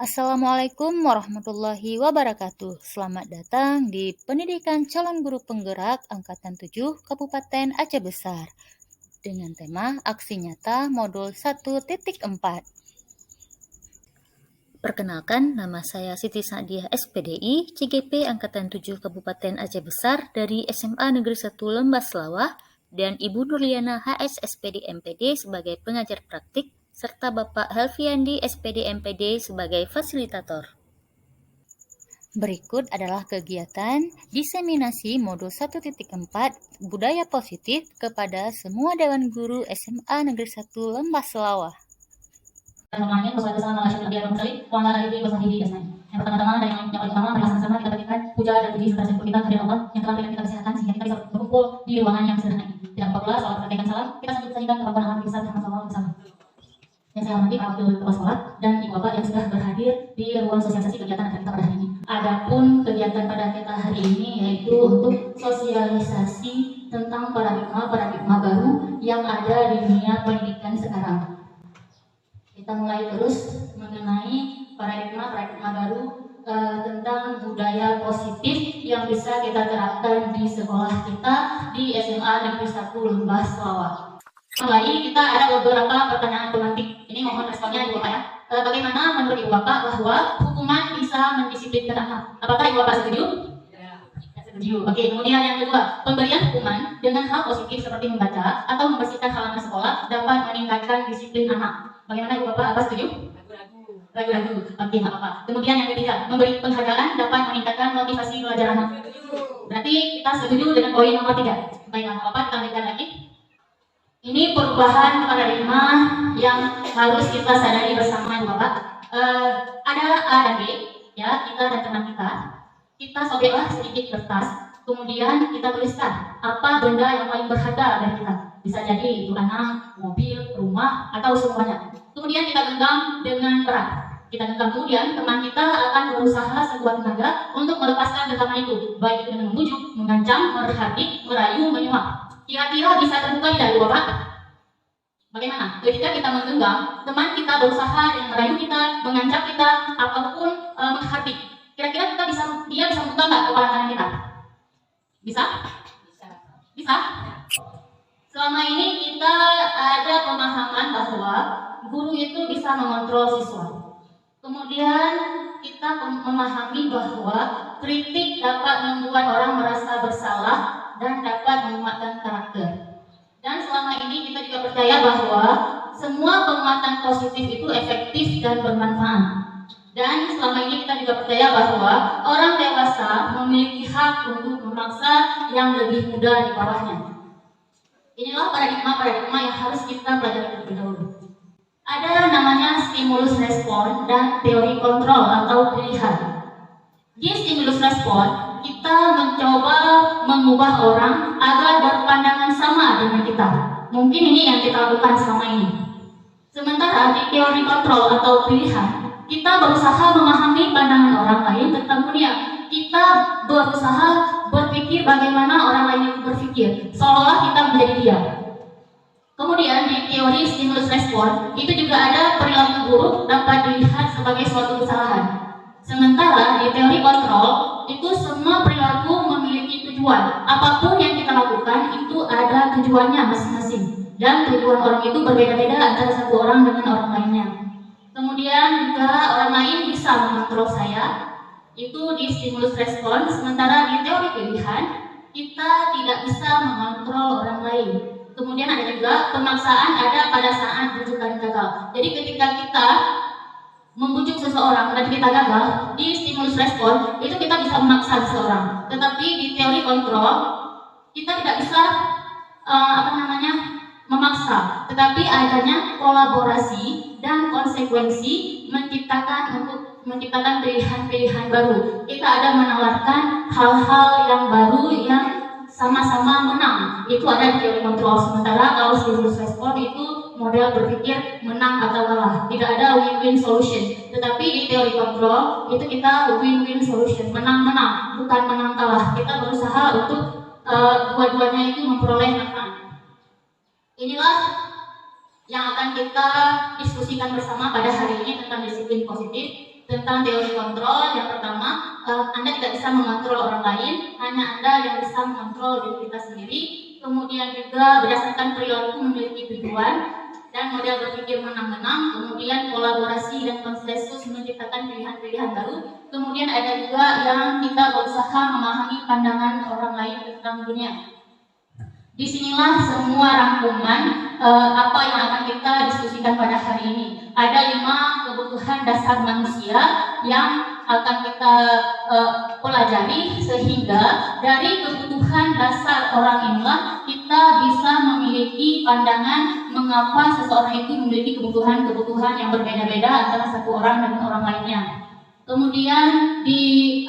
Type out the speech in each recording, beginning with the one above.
Assalamualaikum warahmatullahi wabarakatuh. Selamat datang di Pendidikan Calon Guru Penggerak Angkatan 7 Kabupaten Aceh Besar dengan tema Aksi Nyata Modul 1.4. Perkenalkan, nama saya Siti Sa'diah SPDI, CGP Angkatan 7 Kabupaten Aceh Besar dari SMA Negeri 1 Lembas Lawah dan Ibu Nurliana HS SPD MPD sebagai pengajar praktik serta Bapak Helviandi SPD MPD sebagai fasilitator. Berikut adalah kegiatan diseminasi modul 1.4 budaya positif kepada semua Dewan Guru SMA Negeri 1 Lembas Lawah. Yang pertama-tama dan yang paling utama adalah sama-sama kita berikan puja dan puji serta syukur kita kepada Allah yang telah memberikan kita kesehatan sehingga kita bisa berkumpul di ruangan yang sederhana ini. Tidak lupa pula soal praktekan salam, kita sambut sajikan kepada anak besar Muhammad SAW bersama. Yang saya hormati para wakil ketua sekolah dan ibu bapak yang sudah berhadir di ruang sosialisasi kegiatan acara kita pada hari ini. Adapun kegiatan pada kita hari ini yaitu untuk sosialisasi tentang paradigma baru yang ada di dunia pendidikan sekarang. Kita mulai terus mengenai paradigma baru tentang budaya positif yang bisa kita terapkan di sekolah kita di SMA Negeri 1 Lembas Lawah. Mulai kita ada beberapa pertanyaan pemantik. Ini mohon responnya Ibu Bapak ya. Bagaimana menurut Ibu Bapak bahwa hukuman bisa mendisiplinkan anak? Apakah Ibu Bapak setuju? Ya. Setuju. Oke, kemudian yang kedua, pemberian hukuman dengan hal positif seperti membaca atau membersihkan halaman sekolah dapat meningkatkan disiplin anak. Bagaimana Ibu Bapak? Apa setuju? Ragu-ragu. Oke, nggak apa-apa. Kemudian yang ketiga, memberi penghargaan dapat meningkatkan motivasi belajar anak. Berarti kita setuju dengan poin nomor 3. Baiklah, nggak apa-apa, kita lanjutkan lagi. Ini perubahan paradigma yang harus kita sadari bersama Ibu Bapak. Ada A dan B, ya, kita dan teman kita. Kita sobeklah sedikit kertas, kemudian kita tuliskan apa benda yang paling berharga dari kita. Bisa jadi itu anak, mobil, rumah, atau semuanya. Kemudian kita genggam dengan erat. Kita genggam, kemudian teman kita akan berusaha sekuat tenaga untuk melepaskan genggaman itu, baik itu dengan membujuk, mengancam, merhatik, merayu, menyuap. Kira-kira bisa terbuka tidak Ibu Bapak? Bagaimana? Ketika kita menggenggam, teman kita berusaha dengan merayu kita, mengancam kita, apapun menghatik. Kira-kira dia bisa membuka nggak kepala kanan kita? Bisa? Bisa? Selama ini kita ada pemahaman bahwa guru itu bisa mengontrol siswa. Kemudian kita memahami bahwa kritik dapat membuat orang merasa bersalah dan dapat menguatkan karakter. Dan selama ini kita juga percaya bahwa semua penguatan positif itu efektif dan bermanfaat. Dan selama ini kita juga percaya bahwa orang dewasa memiliki hak untuk memaksa yang lebih muda di bawahnya. Inilah paradigma yang harus kita pelajari terlebih dahulu. Ada namanya stimulus respon dan teori kontrol atau pilihan. Di stimulus respon, kita mencoba mengubah orang agar berpandangan sama dengan kita. Mungkin ini yang kita lakukan selama ini. Sementara di teori kontrol atau pilihan, kita berusaha memahami pandangan orang lain tentang dunia. Kita berusaha berpikir bagaimana orang lain itu berpikir, seolah kita menjadi dia. Kemudian di teori stimulus respon, itu juga ada perilaku buruk dapat dilihat sebagai suatu kesalahan. Sementara di teori kontrol, itu semua perilaku memiliki tujuan. Apapun yang kita lakukan, itu ada tujuannya masing-masing. Dan tujuan orang itu berbeda-beda antara satu orang dengan orang lainnya. Kemudian juga orang lain bisa mengontrol saya, itu di stimulus respon. Sementara di teori pilihan, kita tidak bisa mengontrol orang lain. Kemudian ada juga pemaksaan ada pada saat rujukan gagal. Jadi ketika kita membujuk seseorang dan kita gagal, di stimulus respon itu kita bisa memaksa seseorang. Tetapi di teori kontrol kita tidak bisa memaksa, tetapi adanya kolaborasi dan konsekuensi menciptakan pilihan-pilihan baru. Kita ada menawarkan hal-hal yang baru yang sama-sama menang. Itu ada di teori kontrol. Sementara kalau stimulus respon itu model berpikir menang atau kalah. Tidak ada win-win solution. Tetapi di teori kontrol itu kita win-win solution, menang-menang, bukan menang kalah. Kita berusaha untuk dua-duanya itu memperoleh manfaat. Inilah yang akan kita diskusikan bersama pada hari ini tentang disiplin positif. tentang teori kontrol. Yang pertama, Anda tidak bisa mengontrol orang lain, hanya Anda yang bisa mengontrol diri kita sendiri. Kemudian juga berdasarkan perilaku memiliki tujuan dan model berpikir menang-menang. Kemudian kolaborasi dan konsensus menciptakan pilihan-pilihan baru. Kemudian ada juga yang kita berusaha memahami pandangan orang lain tentang dunia. Disinilah semua rangkuman apa yang akan kita diskusikan pada hari ini. Ada 5 kebutuhan dasar manusia yang akan kita pelajari, sehingga dari kebutuhan dasar orang inilah kita bisa memiliki pandangan mengapa seseorang itu memiliki kebutuhan-kebutuhan yang berbeda-beda antara satu orang dengan orang lainnya. Kemudian di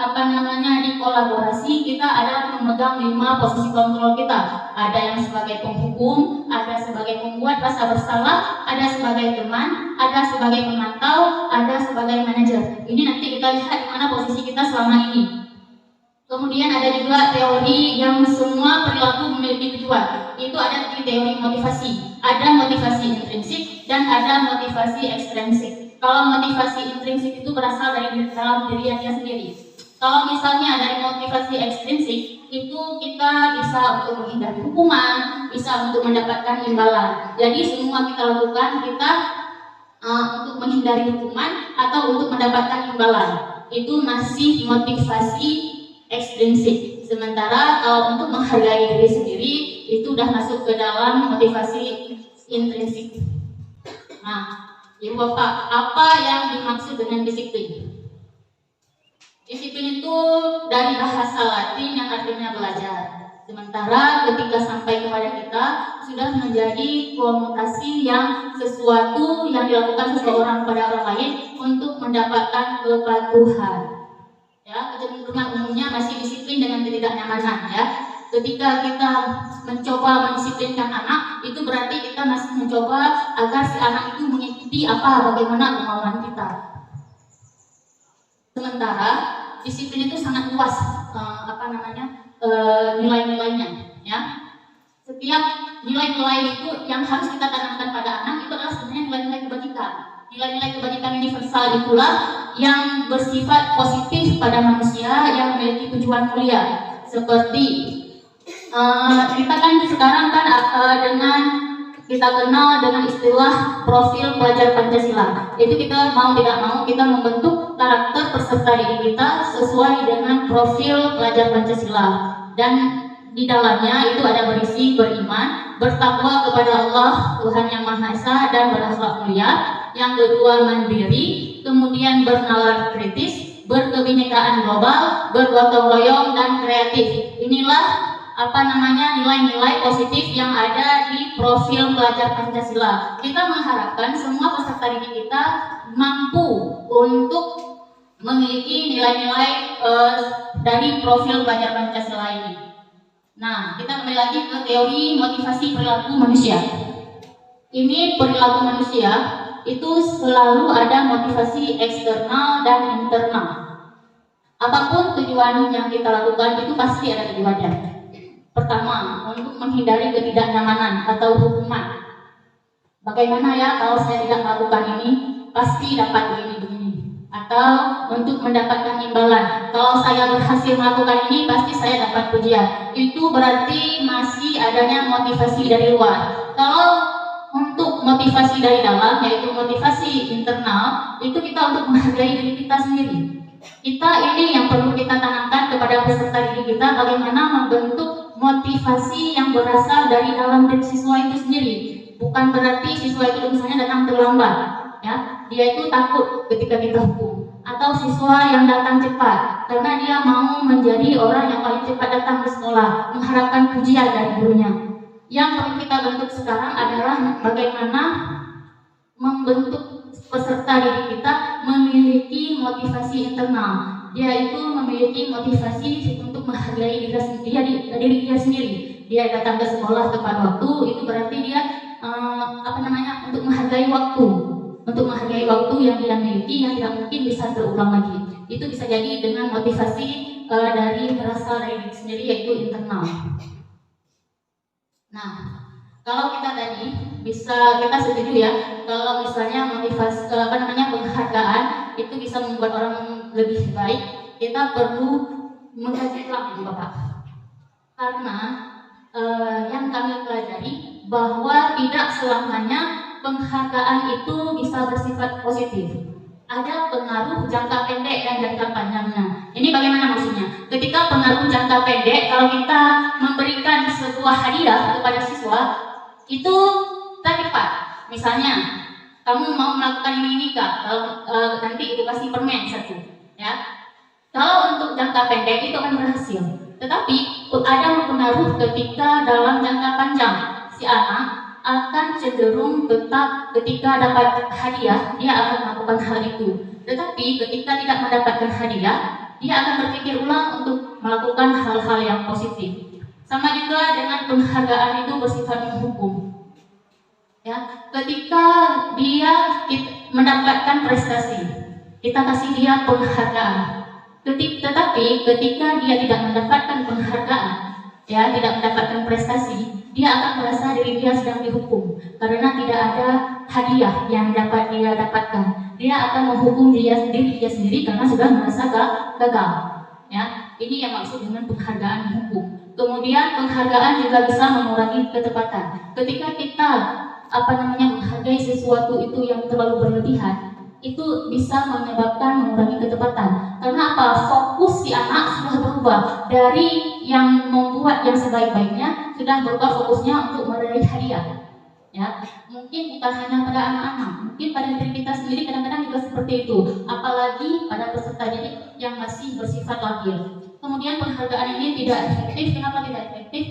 kolaborasi kita ada memegang 5 posisi kontrol kita. Ada yang sebagai penghukum, ada sebagai pembuat rasa bersalah, ada sebagai teman, ada sebagai pemantau, ada sebagai manajer. Ini nanti kita lihat di mana posisi kita selama ini. Kemudian ada juga teori yang semua perilaku memiliki tujuan. Itu ada di teori motivasi. Ada motivasi intrinsik dan ada motivasi ekstrinsik. Kalau motivasi intrinsik itu berasal dari dalam diri dia sendiri. Kalau misalnya dari motivasi ekstrinsik, itu kita bisa untuk menghindari hukuman, bisa untuk mendapatkan imbalan. Jadi semua kita lakukan kita untuk menghindari hukuman atau untuk mendapatkan imbalan. Itu masih motivasi ekstrinsik. Sementara kalau untuk menghargai diri sendiri, itu udah masuk ke dalam motivasi intrinsik. Nah, Ibu Bapak, apa yang dimaksud dengan disiplin? Disiplin itu dari bahasa Latin yang artinya belajar. Sementara ketika sampai kepada kita sudah menjadi konotasi yang sesuatu yang dilakukan seseorang pada orang lain untuk mendapatkan kepatuhan. Ya, kecenderungan umumnya masih disiplin dengan ketidaknyamanan ya. Ketika kita mencoba mendisiplinkan anak, itu berarti kita masih mencoba agar si anak itu mengikuti bagaimana kemauan kita. Sementara disiplin itu sangat luas nilai-nilainya ya. Setiap nilai-nilai itu yang harus kita tanamkan pada anak itu adalah sebenarnya nilai-nilai kebajikan. Nilai-nilai kebajikan universal itulah yang bersifat positif pada manusia yang memiliki tujuan mulia. Seperti kita kan sekarang kan dengan kita kenal dengan istilah profil pelajar Pancasila. Itu kita mau tidak mau kita membentuk karakter peserta didik kita sesuai dengan profil pelajar Pancasila. Dan di dalamnya itu ada berisi beriman, bertakwa kepada Allah Tuhan yang Maha Esa dan berakhlak mulia. Yang kedua mandiri, kemudian bernalar kritis, berkebinekaan global, bergotong royong dan kreatif. Inilah nilai-nilai positif yang ada di profil pelajar Pancasila. Kita mengharapkan semua peserta didik kita mampu untuk memiliki nilai-nilai dari profil pelajar Pancasila ini. Nah, kita kembali lagi ke teori motivasi perilaku manusia. Ini perilaku manusia itu selalu ada motivasi eksternal dan internal. Apapun tujuan yang kita lakukan itu pasti ada tujuannya. Pertama, untuk menghindari ketidaknyamanan atau hukuman. Bagaimana ya kalau saya tidak melakukan ini, pasti dapat begini-begini. Atau untuk mendapatkan imbalan. Kalau saya berhasil melakukan ini, pasti saya dapat pujian. Itu berarti masih adanya motivasi dari luar. Kalau untuk motivasi dari dalam, yaitu motivasi internal, itu kita untuk menghargai diri kita sendiri. Kita ini yang perlu kita tanamkan kepada peserta didik kita, bagaimana membentuk motivasi yang berasal dari dalam diri siswa itu sendiri. Bukan berarti siswa itu misalnya datang terlambat, ya, dia itu takut ketika kita hukum. Atau siswa yang datang cepat karena dia mau menjadi orang yang paling cepat datang ke sekolah, mengharapkan pujian dari gurunya. Yang perlu kita bentuk sekarang adalah bagaimana membentuk peserta didik kita memiliki motivasi internal. Dia itu memiliki motivasi untuk menghargai diri dia sendiri. Dia datang ke sekolah tepat waktu, itu berarti dia untuk menghargai waktu. Untuk menghargai waktu yang dia miliki yang tidak mungkin bisa terulang lagi. Itu bisa jadi dengan motivasi berasal dari diri sendiri, yaitu internal. Nah, kalau kita tadi bisa kita setuju ya kalau misalnya motivasi penghargaan itu bisa membuat orang lebih baik, kita perlu mengkaji ulang itu Bapak. Karena yang kami pelajari bahwa tidak selamanya penghargaan itu bisa bersifat positif. Ada pengaruh jangka pendek dan jangka panjangnya. Ini bagaimana maksudnya? Ketika pengaruh jangka pendek, kalau kita memberikan sebuah hadiah kepada siswa, itu cepat. Misalnya, kamu mau melakukan ini Kak, kalau nanti ibu kasih permen satu, ya. Kalau untuk jangka pendek itu akan berhasil. Tetapi ada pengaruh ketika dalam jangka panjang, si anak akan cenderung tetap ketika dapat hadiah, dia akan melakukan hal itu. Tetapi ketika tidak mendapatkan hadiah, dia akan berpikir ulang untuk melakukan hal-hal yang positif. Sama juga dengan penghargaan itu bersifat menghukum. Ya, ketika dia mendapatkan prestasi, kita kasih dia penghargaan. Tetapi ketika dia tidak mendapatkan penghargaan, ya tidak mendapatkan prestasi, dia akan merasa diri dia sedang dihukum karena tidak ada hadiah yang dapat dia dapatkan. Dia akan menghukum dia sendiri karena sudah merasa gagal. Ya, ini yang maksud dengan penghargaan menghukum. Kemudian penghargaan juga bisa mengurangi ketepatan. Ketika kita menghargai sesuatu itu yang terlalu berlebihan, itu bisa menyebabkan mengurangi ketepatan. Karena apa? Fokus si anak sudah berubah dari yang membuat yang sebaik-baiknya, sudah berubah fokusnya untuk meraih hadiah. Ya, mungkin bukan hanya pada anak-anak, mungkin pada diri kita sendiri kadang-kadang juga seperti itu. Apalagi pada peserta didik yang masih bersifat wakil. Kemudian penghargaan ini tidak efektif. Kenapa tidak efektif?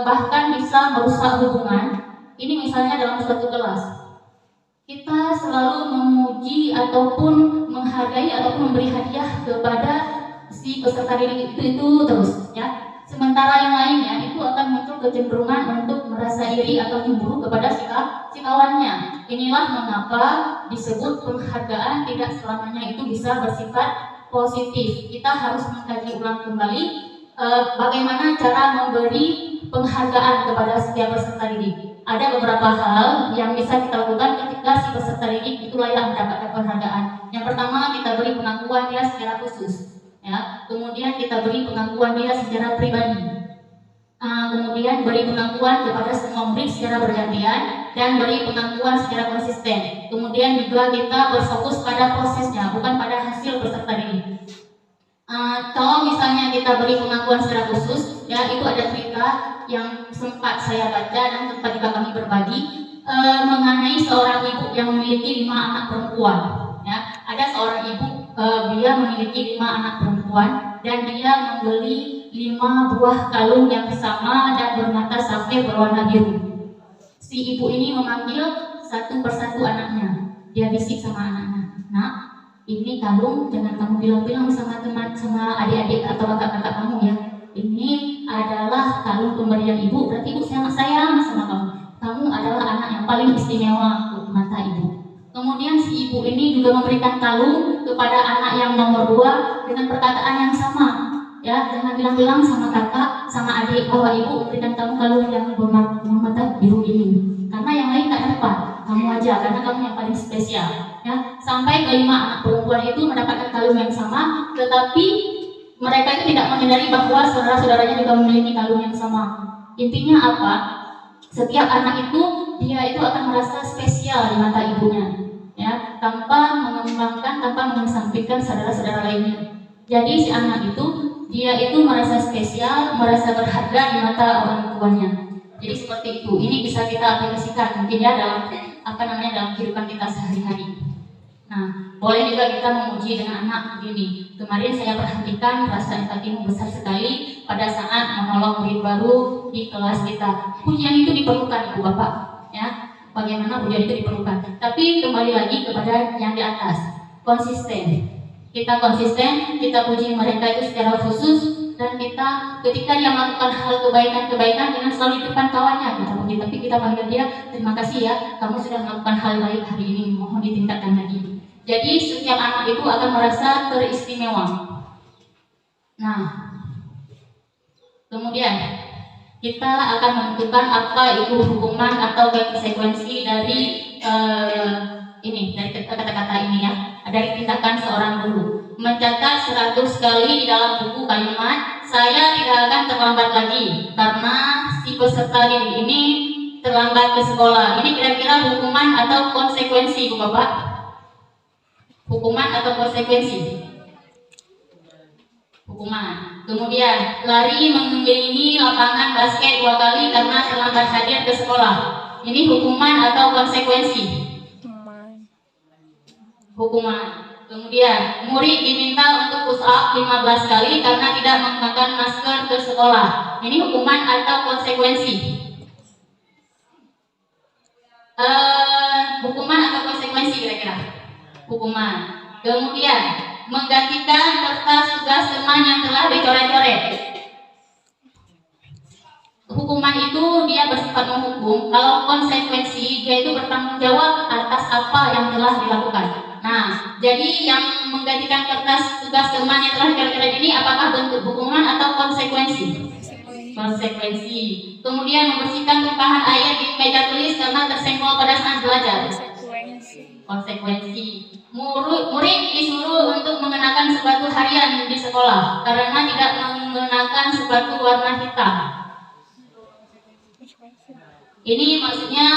Bahkan bisa merusak hubungan. Ini misalnya dalam suatu kelas, kita selalu memuji ataupun menghargai ataupun memberi hadiah kepada si peserta didik itu terus, ya. Sementara yang lainnya itu akan muncul kecenderungan untuk merasa iri atau cemburu kepada si kawannya. Inilah mengapa disebut penghargaan tidak selamanya itu bisa bersifat positif. Kita harus mengkaji ulang kembali bagaimana cara memberi penghargaan kepada setiap peserta didik. Ada beberapa hal yang bisa kita lakukan ketika si peserta didik itu layak mendapatkan penghargaan. Yang pertama, kita beri pengakuan dia secara khusus, ya. Kemudian kita beri pengakuan dia secara pribadi. Kemudian beri pengakuan kepada semua murid secara bergantian dan beri pengakuan secara konsisten. Kemudian juga kita berfokus pada prosesnya, bukan pada hasil peserta didik. Kalau misalnya kita beri pengakuan secara khusus, ya itu ada cerita yang sempat saya baca dan sempat juga kami berbagi mengenai seorang ibu yang memiliki 5 anak perempuan. Ya, ada seorang ibu, dia memiliki 5 anak perempuan dan dia membeli 5 buah kalung yang sama dan bermata safir berwarna biru. Si ibu ini memanggil satu persatu anaknya. Dia bisik sama anaknya, "Nak, ini kalung jangan kamu bilang-bilang sama adik-adik atau kakak-kakak kamu ya. Ini adalah kalung pemberian ibu, berarti ibu sangat sayang sama kamu. Kamu adalah anak yang paling istimewa di mata ibu." Kemudian si ibu ini juga memberikan kalung kepada anak yang nomor 2 dengan perkataan yang sama. Ya, jangan bilang-bilang sama kakak, sama adik bahwa ibu memberikan kamu kalung yang bermata biru ini. Karena yang lain tak dapat, kamu aja, karena kamu yang paling spesial. Ya, sampai ke 5 anak perempuan itu mendapatkan kalung yang sama, tetapi mereka itu tidak menyadari bahwa saudara-saudaranya juga memiliki kalung yang sama. Intinya apa? Setiap anak itu, dia itu akan merasa spesial di mata ibunya, ya, tanpa mengembangkan, tanpa mengesampingkan saudara-saudara lainnya. Jadi si anak itu, dia itu merasa spesial, merasa berharga di mata orang tuanya. Jadi seperti itu. Ini bisa kita aplikasikan mungkin ya dalam dalam kehidupan kita sehari-hari. Nah, boleh juga kita memuji dengan anak begini. Kemarin saya perhatikan rasa empatimu besar sekali pada saat menolong murid baru di kelas kita. Pujian itu diperlukan Ibu Bapak, ya. Bagaimana pujian itu diperlukan. Tapi kembali lagi kepada yang di atas, konsisten. Kita konsisten, kita puji mereka itu secara khusus, dan kita ketika dia melakukan hal kebaikan-kebaikan jangan selalu di depan kawannya kita puji, tapi kita panggil dia, terima kasih ya, kamu sudah melakukan hal baik hari ini, mohon ditingkatkan lagi. Jadi setiap anak itu akan merasa teristimewa. Nah, kemudian kita akan menentukan apa itu hukuman atau konsekuensi dari dari kata-kata ini ya, dari tindakan seorang guru. Mencatat 100 kali di dalam buku kalimat, saya tidak akan terlambat lagi karena si peserta didik ini terlambat ke sekolah. Ini kira-kira hukuman atau konsekuensi, Bu Bapak? Hukuman atau konsekuensi? Hukuman. Kemudian lari mengelilingi lapangan basket 2 kali karena terlambat hadir ke sekolah. Ini hukuman atau konsekuensi? Hukuman. Kemudian murid diminta untuk push up 15 kali karena tidak menggunakan masker ke sekolah. Ini hukuman atau konsekuensi? Hukuman atau konsekuensi kira-kira? Hukuman. Kemudian menggantikan kertas tugas teman yang telah dicoret-coret. Hukuman itu dia bersifat menghukum. Kalau konsekuensi dia itu bertanggung jawab atas apa yang telah dilakukan. Nah, jadi yang menggantikan kertas tugas teman yang telah dicoret-coret ini apakah bentuk hukuman atau konsekuensi? Konsekuensi. Kemudian membersihkan tumpahan air di meja tulis karena tersenggol pada saat belajar. Konsekuensi. Murid disuruh untuk mengenakan sepatu harian di sekolah karena tidak mengenakan sepatu warna hitam. Ini maksudnya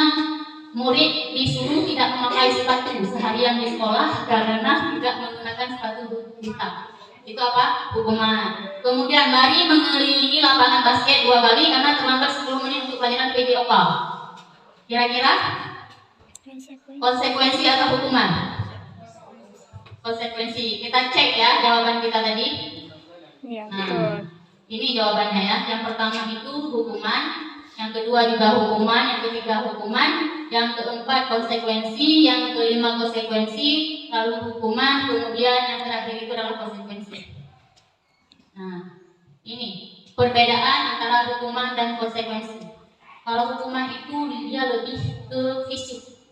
murid disuruh tidak memakai sepatu seharian di sekolah karena tidak menggunakan sepatu hitam. Itu apa? Hukuman. Kemudian lari mengelilingi lapangan basket 2 kali karena terlambat 10 menit untuk pelajaran PJ lokal. Kira-kira konsekuensi atau hukuman? Konsekuensi. Kita cek ya jawaban kita tadi. Iya, Nah, betul. ini jawabannya ya. Yang pertama itu hukuman, yang kedua juga hukuman, yang ketiga hukuman, yang keempat konsekuensi, yang kelima konsekuensi, lalu hukuman, kemudian yang terakhir itu adalah konsekuensi. Nah, ini perbedaan antara hukuman dan konsekuensi. Kalau hukuman itu dia lebih ke fisik,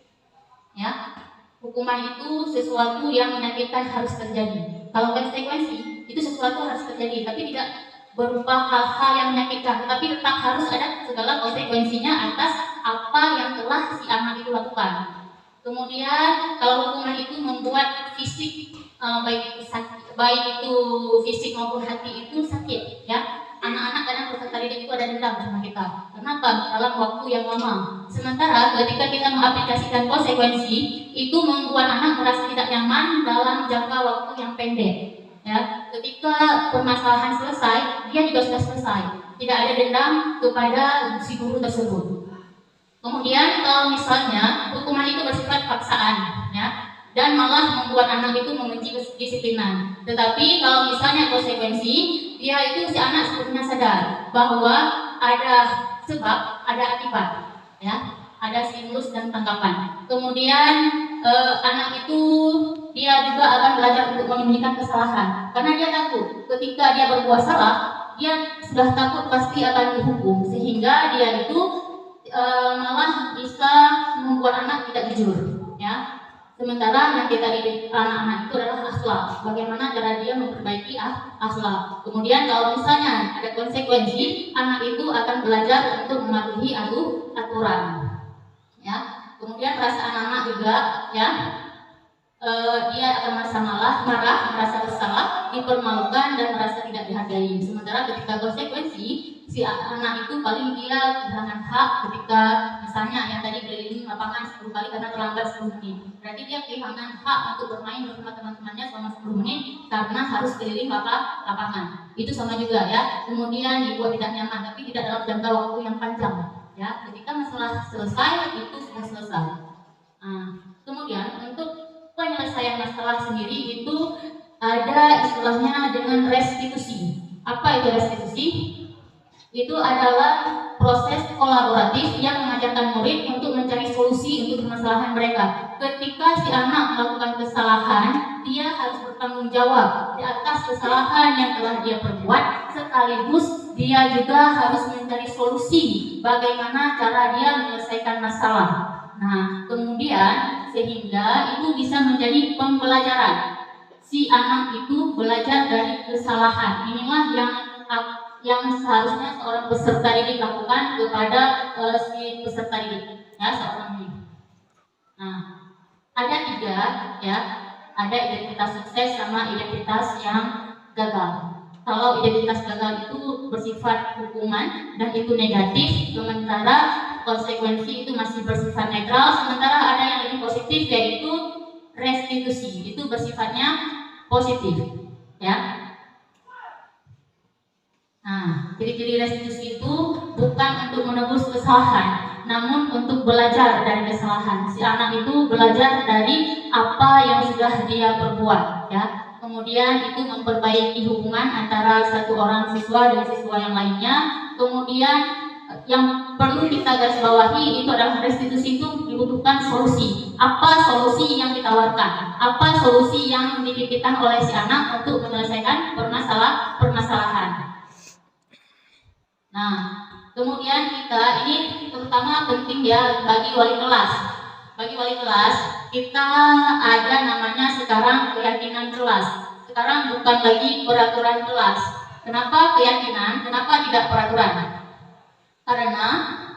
ya. Hukuman itu sesuatu yang menyakitkan harus terjadi. Kalau konsekuensi itu sesuatu harus terjadi, tapi tidak berupa hal-hal yang menyakitkan, tetapi tetap harus ada segala konsekuensinya atas apa yang telah si anak itu lakukan. Kemudian kalau hukuman itu membuat fisik baik itu fisik maupun hati itu sakit, ya. Anak-anak kadang peserta didik itu ada dendam sama kita. Kenapa? Dalam waktu yang lama. Sementara ketika kita mengaplikasikan konsekuensi, itu membuat anak merasa tidak nyaman dalam jangka waktu yang pendek. Ya, ketika permasalahan selesai, dia juga sudah selesai. Tidak ada dendam kepada si guru tersebut. Kemudian kalau misalnya hukuman itu bersifat paksaan, ya, dan malah membuat anak itu membenci kedisiplinan. Tetapi kalau misalnya konsekuensi, dia itu si anak sebenarnya sadar bahwa ada sebab, ada akibat, ya, ada stimulus dan tanggapan. Kemudian anak itu dia juga akan belajar untuk menyembunyikan kesalahan, karena dia takut ketika dia berbuat salah, dia sudah takut pasti akan dihukum, sehingga dia itu malah bisa membuat anak tidak jujur, ya. Sementara yang kita didik anak-anak itu adalah akhlak. Bagaimana cara dia memperbaiki akhlak. Kemudian kalau misalnya ada konsekuensi, anak itu akan belajar untuk mematuhi aturan. Ya. Kemudian perasaan anak juga, ya, dia akan merasa marah, merasa bersalah, dipermalukan dan merasa tidak dihargai. Sementara ketika konsekuensi, si anak itu paling dia kehilangan hak ketika misalnya yang tadi keliling lapangan 10 kali karena terlambat 10 menit. Berarti dia kehilangan hak untuk bermain bersama teman-temannya selama 10 menit karena harus keliling lapangan. Itu sama juga, ya. Kemudian dibuat tidak nyaman, tapi tidak dalam jangka waktu yang panjang. Ya, ketika masalah selesai itu sudah selesai. Kemudian untuk penyelesaian masalah sendiri itu ada istilahnya dengan restitusi. Apa itu restitusi? Itu adalah proses kolaboratif yang mengajarkan murid untuk mencari solusi untuk permasalahan mereka. Ketika si anak melakukan kesalahan, dia harus bertanggung jawab di atas kesalahan yang telah dia perbuat, sekaligus dia juga harus mencari solusi bagaimana cara dia menyelesaikan masalah. Nah, kemudian sehingga itu bisa menjadi pembelajaran. Si anak itu belajar dari kesalahan. Inilah yang yang seharusnya seorang peserta didik lakukan kepada si peserta didik, ya, seorang guru. Nah, ada tiga, ya, ada identitas sukses sama identitas yang gagal. Kalau identitas gagal itu bersifat hukuman dan itu negatif, sementara konsekuensi itu masih bersifat netral, sementara ada yang lebih positif yaitu restitusi, itu bersifatnya positif, ya. Nah, ciri-ciri restitusi itu bukan untuk menebus kesalahan, namun untuk belajar dari kesalahan. Si anak itu belajar dari apa yang sudah dia perbuat, ya. Kemudian itu memperbaiki hubungan antara satu orang siswa dengan siswa yang lainnya. Kemudian yang perlu kita garis bawahi itu adalah restitusi itu dibutuhkan solusi. Apa solusi yang ditawarkan? Apa solusi yang dipikirkan oleh si anak untuk menyelesaikan permasalahan? Nah, kemudian kita ini terutama penting ya bagi wali kelas. Bagi wali kelas, kita ada namanya sekarang keyakinan kelas. Sekarang bukan lagi peraturan kelas. Kenapa keyakinan? Kenapa tidak peraturan? Karena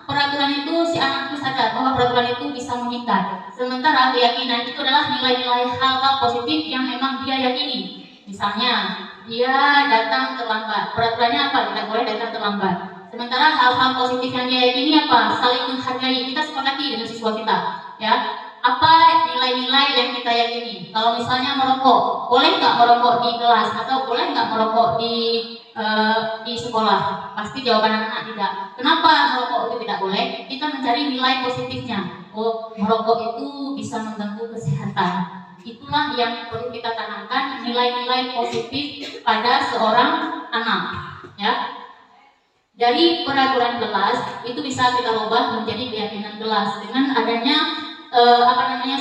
peraturan itu si anak itu sadar bahwa peraturan itu bisa mengikat. Sementara keyakinan itu adalah nilai-nilai hal-hal positif yang memang dia yakini. Misalnya, dia datang terlambat. Peraturannya apa? Tidak boleh datang terlambat. Sementara hal-hal positif yang dia yakini apa? Saling menghargai. Kita sepakati dengan siswa kita, ya. Apa nilai-nilai yang kita yakini? Kalau misalnya merokok, boleh nggak merokok di kelas atau boleh nggak merokok di sekolah? Pasti jawaban anak-anak tidak. Kenapa merokok itu tidak boleh? Kita mencari nilai positifnya. Oh, merokok itu bisa mengganggu kesehatan. Itulah yang perlu kita tanamkan, nilai-nilai positif pada seorang anak, ya. Dari peraturan kelas itu bisa kita ubah menjadi keyakinan kelas dengan adanya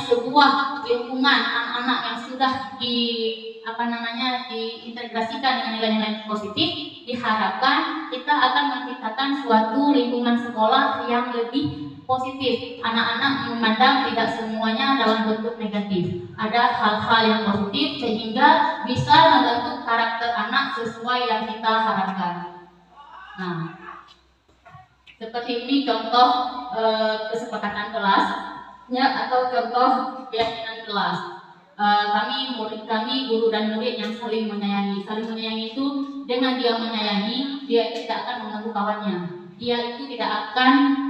sebuah lingkungan anak-anak yang sudah diintegrasikan dengan nilai-nilai positif. Diharapkan kita akan menciptakan suatu lingkungan sekolah yang lebih positif. Anak-anak memandang tidak semuanya dalam bentuk negatif. Ada hal-hal yang positif sehingga bisa membentuk karakter anak sesuai yang kita harapkan. Nah, seperti ini contoh kesepakatan kelas, ya, atau contoh keyakinan kelas. Murid kami, guru dan murid yang saling menyayangi. Saling menyayangi itu dengan dia menyayangi, dia tidak akan mengganggu kawannya. Dia itu tidak akan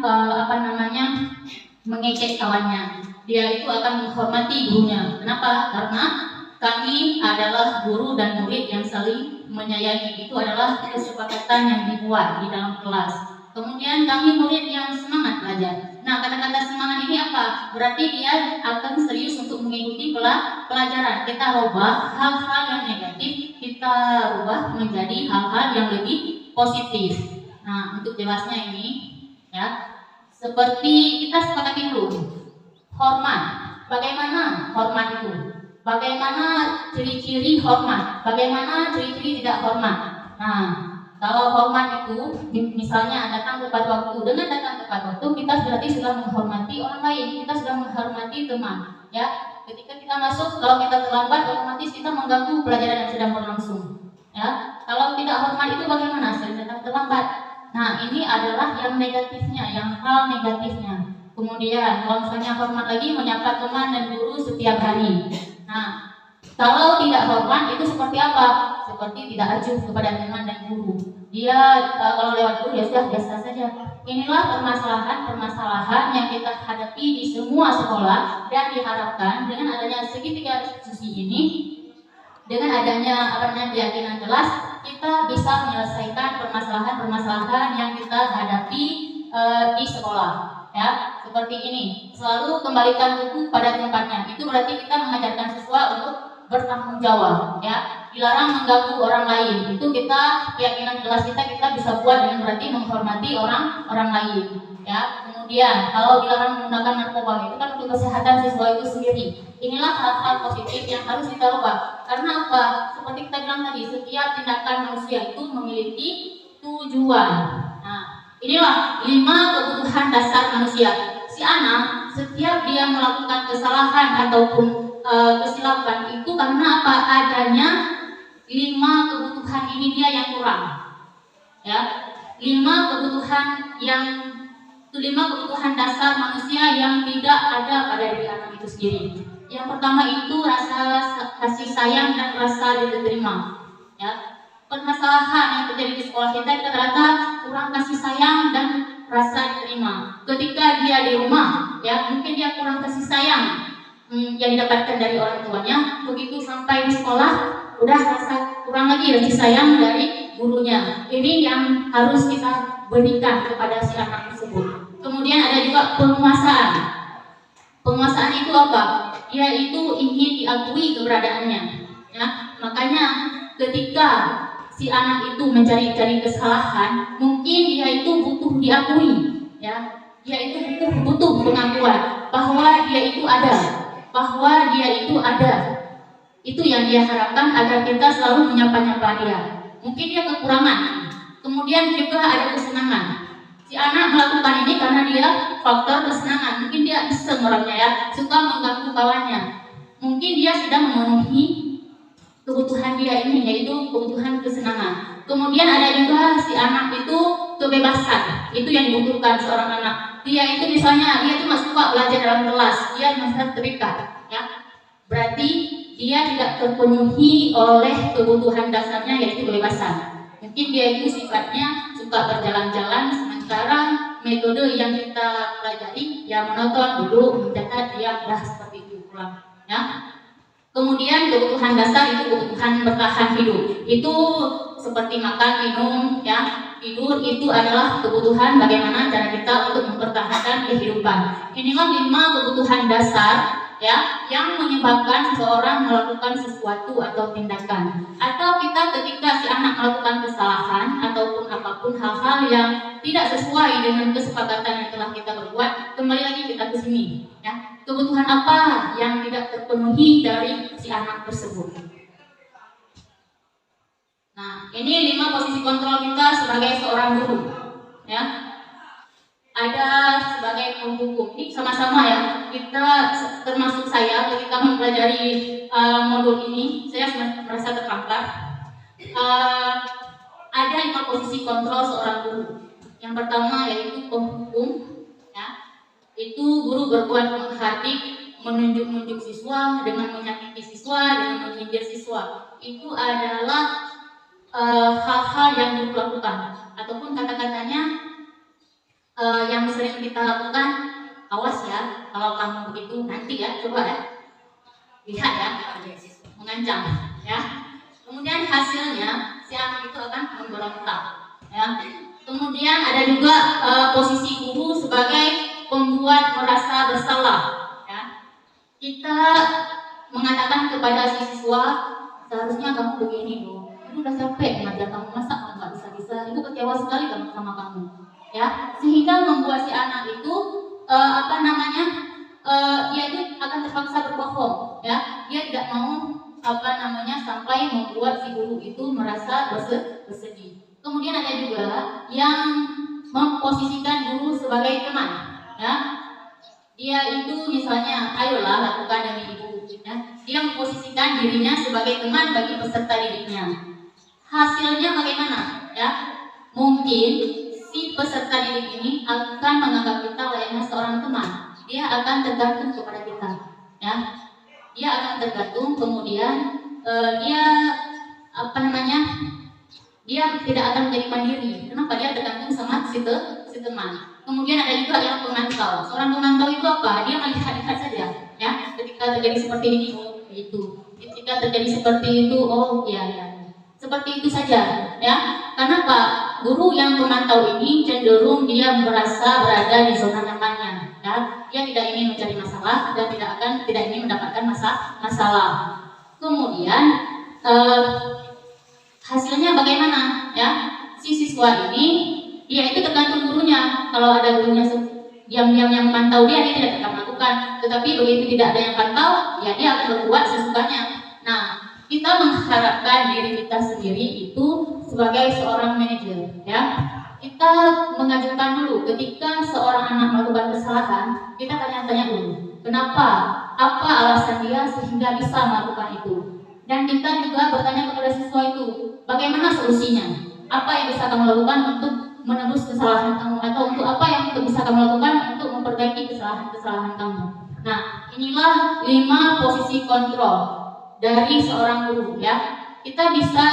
mengejek kawannya. Dia itu akan menghormati gurunya. Kenapa? Karena kami adalah guru dan murid yang saling menyayangi. Itu adalah kesepakatan yang dibuat di dalam kelas. Kemudian kami murid yang semangat belajar. Nah, kata-kata semangat ini apa? Berarti dia akan serius untuk mengikuti pelajaran. Kita rubah hal-hal yang negatif, kita rubah menjadi hal-hal yang lebih positif. Nah, untuk jelasnya ini, ya, seperti kita sepakati dulu. Hormat. Bagaimana hormat itu? Bagaimana ciri-ciri hormat? Bagaimana ciri-ciri tidak hormat? Nah, kalau hormat itu, misalnya datang tepat waktu. Dengan datang tepat waktu, kita berarti sudah menghormati orang lain. Kita sudah menghormati teman. Ya, ketika kita masuk, kalau kita terlambat, otomatis kita mengganggu pelajaran yang sedang berlangsung. Ya, kalau tidak hormat itu bagaimana? Sering datang terlambat. Nah, ini adalah yang negatifnya, yang hal negatifnya. Kemudian, kalau misalnya hormat lagi, menyapa teman dan guru setiap hari. Nah, kalau tidak hormat itu seperti apa? Seperti tidak acuh kepada teman dan guru. Dia kalau lewat guru ya sudah biasa saja. Inilah permasalahan yang kita hadapi di semua sekolah dan diharapkan dengan adanya segitiga restitusi ini, dengan adanya keyakinan kelas, kita bisa menyelesaikan permasalahan yang kita hadapi di sekolah. Ya, seperti ini. Selalu kembalikan buku pada tempatnya. Itu berarti kita mengajarkan siswa untuk bertanggung jawab, ya. Dilarang mengganggu orang lain. Itu kita keyakinan kelas kita bisa buat dengan berarti menghormati orang lain, ya. Kemudian kalau dilarang menggunakan narkoba itu kan untuk kesehatan siswa itu sendiri. Inilah hal-hal positif yang harus kita ubah. Karena apa? Seperti kita bilang tadi, setiap tindakan manusia itu memiliki tujuan. Nah, inilah 5 kebutuhan dasar manusia. Si anak setiap dia melakukan kesalahan ataupun kesilapan itu karena apa? Adanya 5 kebutuhan ini dia yang kurang. ya. Lima kebutuhan dasar manusia yang tidak ada pada diri anak itu sendiri. Yang pertama itu rasa kasih sayang dan rasa diterima, ya. Permasalahan yang terjadi di sekolah kita rata-rata kurang kasih sayang dan rasa diterima. Ketika dia di rumah, ya mungkin dia kurang kasih sayang yang didapatkan dari orang tuanya. Begitu sampai di sekolah, udah rasa kurang lagi kasih sayang dari gurunya. Ini yang harus kita berikan kepada si anak tersebut. Kemudian ada juga penguasaan. Penguasaan itu apa? Dia itu ingin diakui keberadaannya, ya. Makanya ketika si anak itu mencari-cari kesalahan, mungkin dia itu butuh diakui, ya. Dia itu butuh pengakuan bahwa dia itu ada, bahwa dia itu ada. Itu yang dia harapkan agar kita selalu menyapa-nyapa dia. Mungkin dia kekurangan, kemudian juga ada kesenangan. Si anak melakukan ini karena dia faktor kesenangan. Mungkin dia iseng orangnya, ya, suka mengganggu kawannya. Mungkin dia sedang memenuhi kebutuhan dia ini, yaitu kebutuhan kesenangan. Kemudian ada juga si anak itu kebebasan. Itu yang dibutuhkan seorang anak. Dia itu misalnya dia cuma suka belajar dalam kelas, dia merasa terikat, ya. Berarti dia tidak terpenuhi oleh kebutuhan dasarnya, yaitu kebebasan. Mungkin dia itu sifatnya suka berjalan-jalan, sementara metode yang kita pelajari ya menonton, duduk, mencatat, dia udah seperti itu pulang, ya. Kemudian kebutuhan dasar itu kebutuhan bertahan hidup. Itu seperti makan, minum, ya. Tidur itu adalah kebutuhan bagaimana cara kita untuk mempertahankan kehidupan. Inilah 5 kebutuhan dasar, ya, yang menyebabkan seseorang melakukan sesuatu atau tindakan. Atau kita ketika si anak melakukan kesalahan ataupun apapun hal-hal yang tidak sesuai dengan kesepakatan yang telah kita berbuat, kembali lagi kita ke sini, ya. Kebutuhan apa yang tidak terpenuhi dari si anak tersebut? Nah, ini 5 posisi kontrol kita sebagai seorang guru, ya. Ada sebagai penghukum. Ini sama-sama, ya. Kita termasuk saya ketika mempelajari modul ini, saya merasa tertampar. Ada 5 posisi kontrol seorang guru. Yang pertama yaitu penghukum, ya. Itu guru berbuat menghardik, menunjuk-nunjuk siswa dengan menyakiti siswa, dengan menyindir siswa. Itu adalah hal-hal yang guru lakukan, ataupun kata-katanya yang sering kita lakukan, awas ya kalau kamu begitu nanti, ya, coba, ya, lihat, ya, mengancam, ya. Kemudian hasilnya si anak itu akan memberontak, ya. Kemudian ada juga posisi guru sebagai pembuat merasa bersalah, ya. Kita mengatakan kepada si siswa, seharusnya kamu begini loh, ibu udah capek ngajar kamu, masa kamu nggak bisa-bisa, ibu kecewa sekali sama kamu, ya. Sehingga membuat si anak itu dia itu akan terpaksa berbohong, ya. Dia tidak mau sampai membuat si guru itu merasa bersedih. Kemudian ada juga yang memposisikan guru sebagai teman, ya. Dia itu misalnya, ayolah lakukan demi ibu, ya. Dia memposisikan dirinya sebagai teman bagi peserta didiknya. Hasilnya bagaimana, ya? Mungkin si peserta didik ini akan menganggap kita layaknya seorang teman. Dia akan tergantung kepada kita, ya. Dia akan tergantung, kemudian dia tidak akan menjadi mandiri. Kenapa? Dia tergantung sama si teman. Kemudian ada juga yang pemantau. Seorang pemantau itu apa? Dia melihat-lihat saja, ya. Ketika terjadi seperti ini, oh itu. Ketika terjadi seperti itu, oh iya. Seperti itu saja, ya. Karena Pak guru yang memantau ini cenderung dia merasa berada di zona nyamannya, ya. Dia tidak ingin mencari masalah dan tidak ingin mendapatkan masalah. Kemudian hasilnya bagaimana, ya? Si siswa ini dia itu tergantung gurunya. Kalau ada gurunya diam-diam yang memantau dia tidak akan melakukan. Tetapi begitu tidak ada yang pantau, ya dia akan berbuat sesukanya. Nah, kita mengharapkan diri kita sendiri itu sebagai seorang manajer, ya. Kita mengajukan dulu ketika seorang anak melakukan kesalahan, kita tanya-tanya dulu, kenapa? Apa alasan dia sehingga bisa melakukan itu? Dan kita juga bertanya kepada siswa itu, bagaimana solusinya? apa yang bisa kamu lakukan untuk menebus kesalahan kamu, atau untuk apa yang bisa kamu lakukan untuk memperbaiki kesalahan-kesalahan kamu. Nah, inilah 5 posisi kontrol dari seorang guru ya. Kita bisa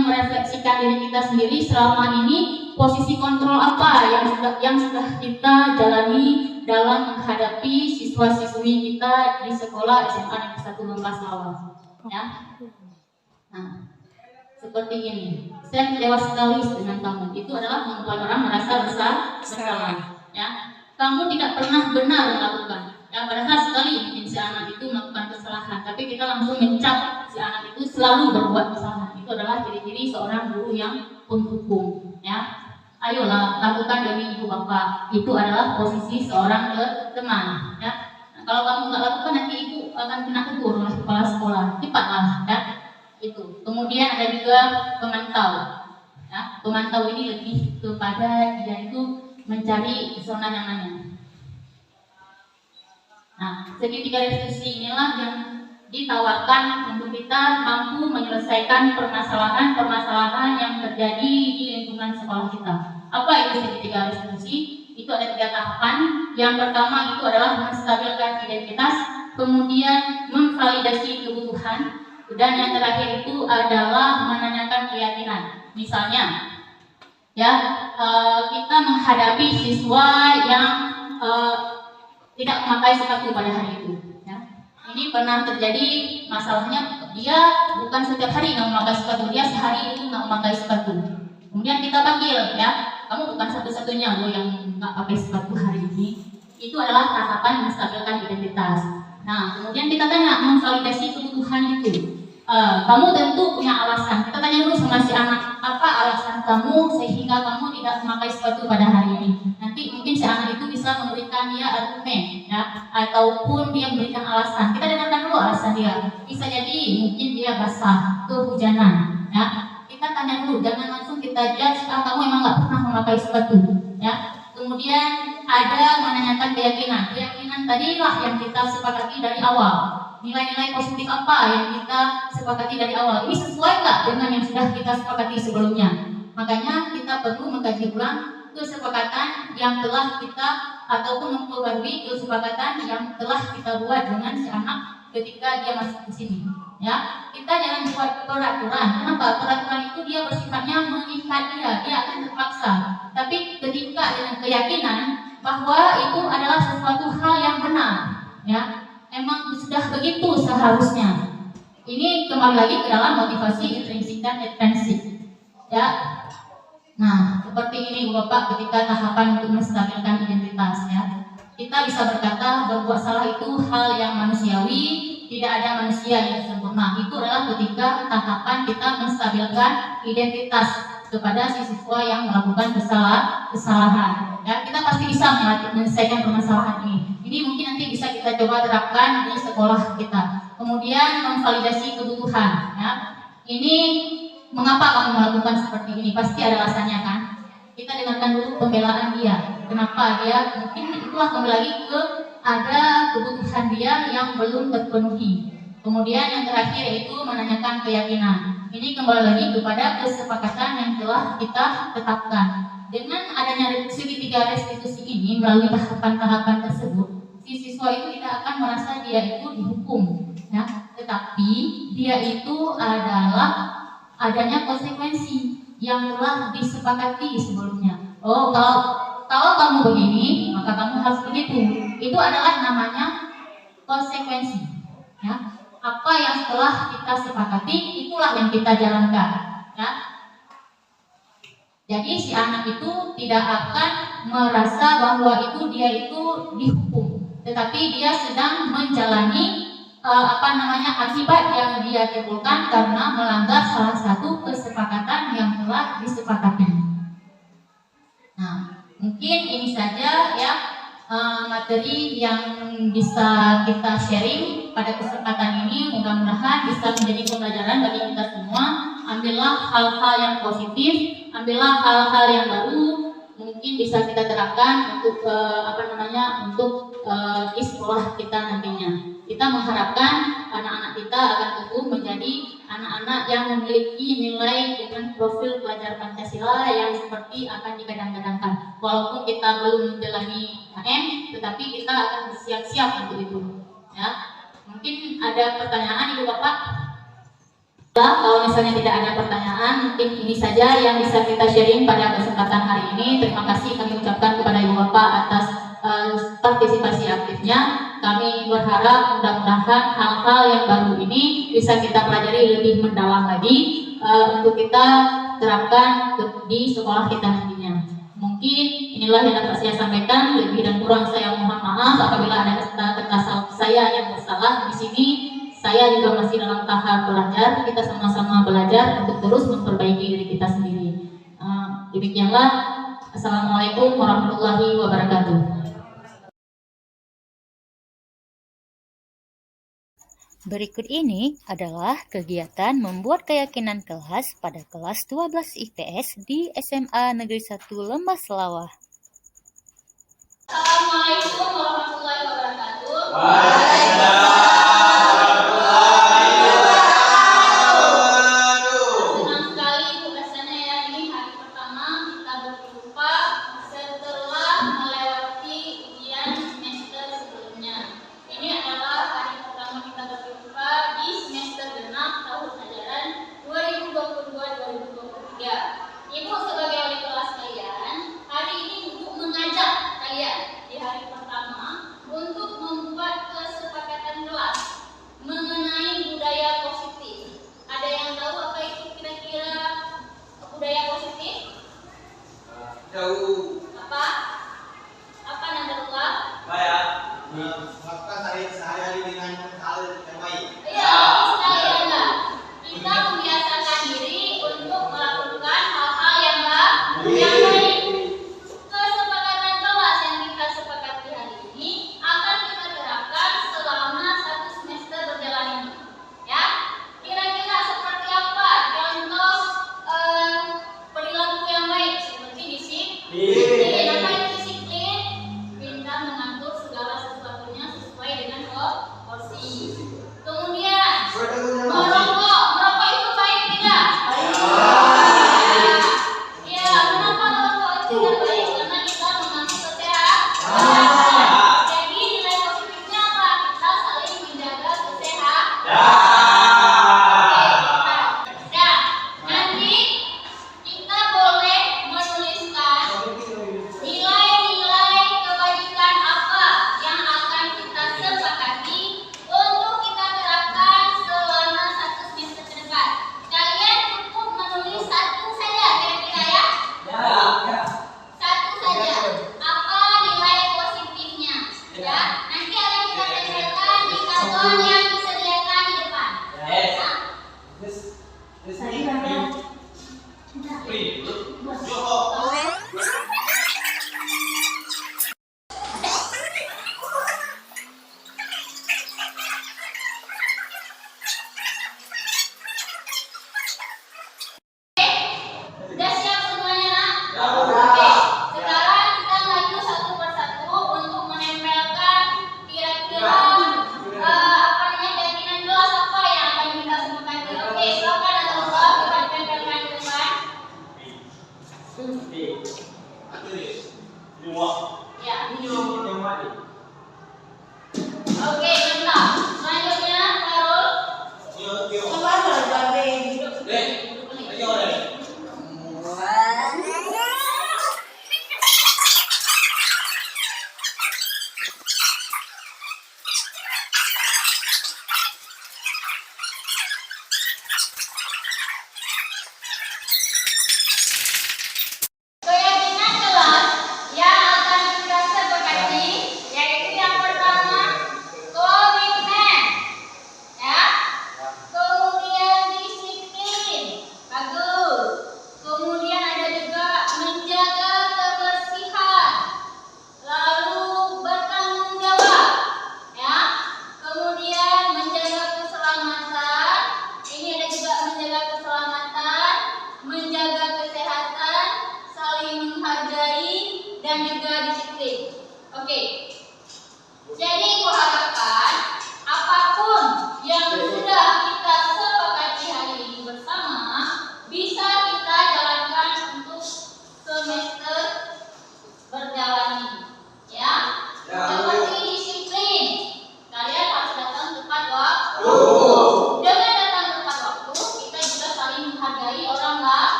merefleksikan diri kita sendiri selama ini, posisi kontrol apa yang sudah kita jalani dalam menghadapi siswa-siswi kita di sekolah SMA Negeri 1 Lembas Lawang ya. Nah, seperti ini. Saya kecewa sekali dengan kamu. Itu adalah membuat orang merasa bersalah ya. Kamu tidak pernah benar melakukan. Ya, padahal sekali mungkin si anak itu melakukan kesalahan, tapi kita langsung mencap si anak itu selalu berbuat kesalahan. Itu adalah ciri-ciri seorang guru yang penghukum ya. Ayolah lakukan demi ibu bapak. Itu adalah posisi seorang teman ya. Nah, kalau kamu nggak lakukan, nanti ibu akan kena tegur oleh kepala sekolah. Cepatlah ya. Itu. Kemudian ada juga pemantau ya. Pemantau ini lebih kepada dia itu mencari zona nyamannya. Nah, segitiga restitusi inilah yang ditawarkan untuk kita mampu menyelesaikan permasalahan-permasalahan yang terjadi di lingkungan sekolah kita. Apa itu segitiga restitusi? Itu ada 3 tahapan. Yang pertama itu adalah menstabilkan identitas, kemudian memvalidasi kebutuhan, dan yang terakhir itu adalah menanyakan keyakinan. Misalnya, ya kita menghadapi siswa yang tidak memakai sepatu pada hari itu ya. Ini pernah terjadi masalahnya, dia bukan setiap hari nggak memakai sepatu, dia sehari itu nggak memakai sepatu. Kemudian kita panggil ya, kamu bukan satu-satunya loh yang nggak pakai sepatu hari ini. Itu adalah tahapan menstabilkan identitas. Nah, kemudian kita tanya memvalidasi kebutuhan itu. Kamu tentu punya alasan. Kita tanya dulu sama si anak, apa alasan kamu sehingga kamu tidak memakai sepatu pada hari ini. Nanti mungkin si anak itu bisa memberikan dia argumen ya, ataupun dia memberikan alasan. Kita dengarkan dulu alasan dia. Bisa jadi mungkin dia basah, kehujanan ya. Kita tanya dulu, jangan langsung kita judge, kamu emang nggak pernah memakai sepatu ya. Kemudian ada menanyakan keyakinan. Keyakinan tadilah yang kita sepakati dari awal. Nilai-nilai positif apa yang kita sepakati dari awal? Ini sesuai nggak dengan yang sudah kita sepakati sebelumnya? Makanya kita perlu mengkaji ulang kesepakatan yang telah kita, ataupun memperbarui kesepakatan yang telah kita buat dengan si anak ketika dia masuk di sini. Ya, kita jangan buat peraturan. Kenapa? Peraturan itu dia bersifatnya mengikat dia akan terpaksa. Tapi ketika dengan keyakinan bahwa itu adalah sesuatu hal yang benar, ya, emang sudah begitu seharusnya. Ini kembali lagi ke dalam motivasi intrinsik dan ekstrinsik. Ya. Nah, seperti ini Bapak ketika tahapan untuk menstabilkan identitas ya. Kita bisa berkata berbuat salah itu hal yang manusiawi, tidak ada manusia yang sempurna. Itu adalah ketika tahapan kita menstabilkan identitas kepada si siswa yang melakukan kesalahan. Ya, kita pasti bisa menyelesaikan permasalahan ini. Ini mungkin nanti bisa kita coba terapkan di sekolah kita. Kemudian memvalidasi kebutuhan. Ya. Ini mengapa kamu melakukan seperti ini? Pasti ada alasannya kan? Kita dengarkan dulu pembelaan dia. Kenapa dia? Mungkin itulah kembali lagi ke ada kebutuhan dia yang belum terpenuhi. Kemudian yang terakhir yaitu menanyakan keyakinan. Ini kembali lagi kepada kesepakatan yang telah kita tetapkan. Dengan adanya segitiga restitusi ini melalui tahapan-tahapan tersebut, si siswa itu tidak akan merasa dia itu dihukum, ya. Tetapi dia itu adalah adanya konsekuensi yang telah disepakati sebelumnya. Oh, kalau kamu begini, maka kamu harus begitu. Itu adalah namanya konsekuensi. Ya. Apa yang telah kita sepakati, itulah yang kita jalankan. Ya. Jadi si anak itu tidak akan merasa bahwa dia itu dihukum, tetapi dia sedang menjalani akibat yang dia timbulkan karena melanggar salah satu kesepakatan yang telah disepakati. Nah, mungkin ini saja ya materi yang bisa kita sharing pada kesempatan ini. Mudah-mudahan bisa menjadi pembelajaran bagi kita semua. Ambillah hal-hal yang positif, ambillah hal-hal yang baru, mungkin bisa kita terapkan untuk di sekolah kita nantinya. Kita mengharapkan anak-anak kita akan tumbuh menjadi anak-anak yang memiliki nilai dengan profil pelajar Pancasila yang seperti akan digadang-gadangkan. Walaupun kita belum menjalani HM, tetapi kita akan bersiap-siap untuk itu. Ya, mungkin ada pertanyaan Ibu Bapak? Kalau misalnya tidak ada pertanyaan, mungkin ini saja yang bisa kita sharing pada kesempatan hari ini. Terima kasih kami ucapkan kepada Ibu Bapak atas partisipasi aktifnya. Kami berharap mudah-mudahan hal-hal yang baru ini bisa kita pelajari lebih mendalam lagi untuk kita terapkan di sekolah kita nantinya. Mungkin inilah yang dapat saya sampaikan. Lebih dan kurang saya mohon maaf apabila ada kata-kata saya yang bersalah di sini. Saya juga masih dalam tahap belajar. Kita sama-sama belajar untuk terus memperbaiki diri kita sendiri. Demikianlah. Assalamualaikum warahmatullahi wabarakatuh. Berikut ini adalah kegiatan membuat keyakinan kelas pada kelas 12 IPS di SMA Negeri 1 Lembas Lawah. Assalamualaikum warahmatullahi wabarakatuh. Waalaikumsalam. Senang sekali rasanya ya, ini hari pertama kita berjumpa setelah melewati ujian semester sebelumnya. Ini adalah hari pertama kita berjumpa di semester genap tahun ajaran 2022-2023. Ibu sebagai wali kelas kalian, hari ini untuk mengajak kalian di hari pertama untuk membuat kesepakatan kelas mengenai budaya positif. Ada yang tahu apa itu kira-kira budaya positif? Tahu. Apa? Apa Nadarullah? Kayak melakukan sehari-hari dengan hal yang baik. Iya, sekalian lah. Kita membiasakan diri untuk melakukan hal-hal yang baik. Kesepakatan kelas yang kita sepakati hari ini akan kita terapkan selama 1 semester berjalan ini. Ya, kira-kira seperti apa contoh perilaku yang baik seperti disiplin. Apa itu disiplin? Pintar mengatur segala sesuatunya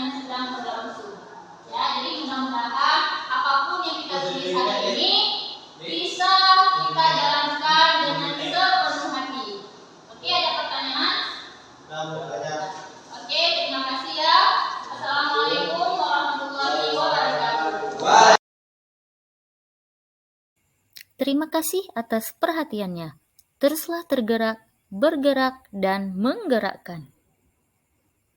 yang sedang berlangsung. Ya, jadi mudah-mudahan apapun yang kita tulis hari ini bisa kita jalankan dengan sepenuh hati. Oke, ada pertanyaan? Oke, terima kasih ya. Assalamualaikum warahmatullahi wabarakatuh. Terima kasih atas perhatiannya. Teruslah tergerak, bergerak, dan menggerakkan.